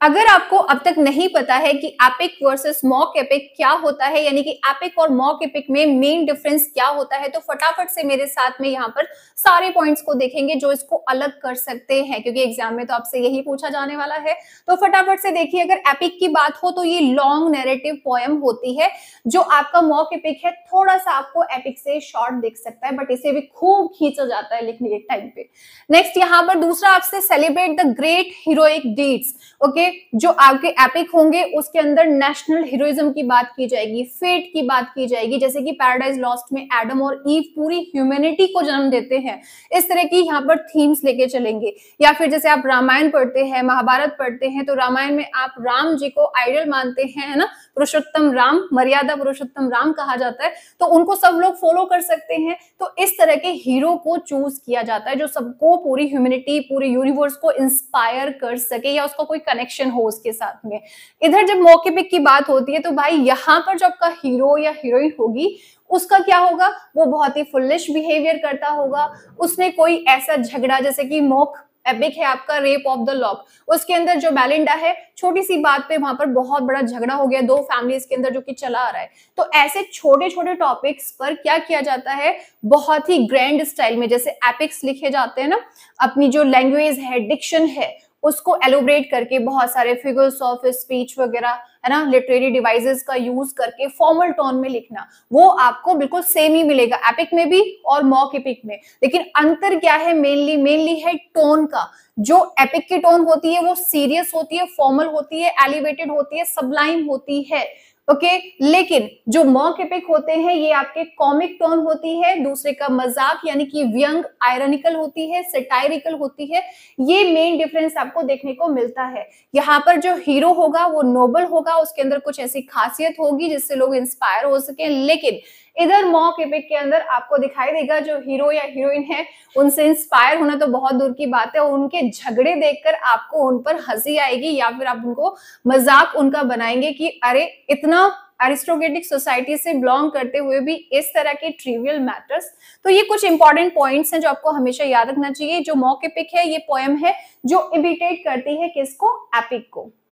अगर आपको अब तक नहीं पता है कि एपिक वर्सेस मॉक एपिक क्या होता है, यानी कि एपिक और मॉक एपिक में मेन डिफरेंस क्या होता है, तो फटाफट से मेरे साथ में यहाँ पर सारे पॉइंट्स को देखेंगे जो इसको अलग कर सकते हैं, क्योंकि एग्जाम में तो आपसे यही पूछा जाने वाला है। तो फटाफट से देखिए, अगर एपिक की बात हो तो ये लॉन्ग नैरेटिव पोएम होती है। जो आपका मॉक एपिक है थोड़ा सा आपको एपिक से शॉर्ट दिख सकता है, बट इसे भी खूब खींचा जाता है लिखने के टाइम पे। नेक्स्ट यहाँ पर दूसरा आपसे celebrate the great heroic deeds. Okay, जो आपके एपिक होंगे उसके अंदर नेशनल हीरोइज्म की बात की जाएगी, फेट की बात की जाएगी, जैसे कि पैराडाइज लॉस्ट में एडम और ईव पूरी ह्यूमैनिटी को जन्म देते हैं, इस तरह की यहाँ पर थीम्स लेके चलेंगे। या फिर जैसे आप रामायण पढ़ते हैं, महाभारत पढ़ते हैं, तो रामायण में आप राम जी को आइडल मानते हैं, है ना, पुरुषोत्तम राम, मर्यादा पुरुषोत्तम राम कहा जाता है, तो उनको सब लोग फॉलो कर सकते हैं। तो इस तरह के हीरो को चूज किया जाता है जो सबको, पूरी ह्यूमैनिटी, पूरे यूनिवर्स को इंस्पायर कर सके या उसका कोई कनेक्शन हो उसके साथ में। इधर जब मौके पिक की बात होती है तो भाई यहाँ पर जो आपका हीरो या हीरोइन होगी उसका क्या होगा, वो बहुत ही फुलिश बिहेवियर करता होगा। उसने कोई ऐसा झगड़ा, जैसे कि मॉक एपिक है आपका रेप ऑफ द लॉक, उसके अंदर जो बेलिंडा है, छोटी सी बात पे वहां पर बहुत बड़ा झगड़ा हो गया दो फैमिलीज के अंदर जो कि चला आ रहा है। तो ऐसे छोटे छोटे टॉपिक्स पर क्या किया जाता है, बहुत ही ग्रैंड स्टाइल में, जैसे एपिक्स लिखे जाते हैं ना, अपनी जो लैंग्वेज है, डिक्शन है, उसको एलोबरेट करके बहुत सारे फिगर्स ऑफ स्पीच वगैरह, है ना, लिटरेरी डिवाइसेस का यूज करके फॉर्मल टोन में लिखना, वो आपको बिल्कुल सेम ही मिलेगा एपिक में भी और मॉक एपिक में। लेकिन अंतर क्या है, मेनली है टोन का। जो एपिक की टोन होती है वो सीरियस होती है, फॉर्मल होती है, एलिवेटेड होती है, सबलाइम होती है। ओके, लेकिन जो मॉक एपिक होते हैं ये आपके कॉमिक टोन होती है, दूसरे का मजाक यानी कि व्यंग, आयरनिकल होती है, सेटायरिकल होती है। ये मेन डिफरेंस आपको देखने को मिलता है। यहाँ पर जो हीरो होगा वो नोबल होगा, उसके अंदर कुछ ऐसी खासियत होगी जिससे लोग इंस्पायर हो सके। लेकिन इधर मॉक एपिक के अंदर आपको दिखाई देगा जो हीरो या हीरोइन है उनसे इंस्पायर होना तो बहुत दूर की बात है, उनके झगड़े देखकर आपको उन पर हंसी आएगी या फिर आप उनको मजाक उनका बनाएंगे कि अरे इतना अरिस्टोक्रेटिक सोसाइटी से बिलोंग करते हुए भी इस तरह के ट्रिवियल मैटर्स। तो ये कुछ इंपॉर्टेंट पॉइंट्स हैं जो आपको हमेशा याद रखना चाहिए। जो मॉक एपिक है ये पोएम है जो इमिटेट करती है किसको, एपिक को।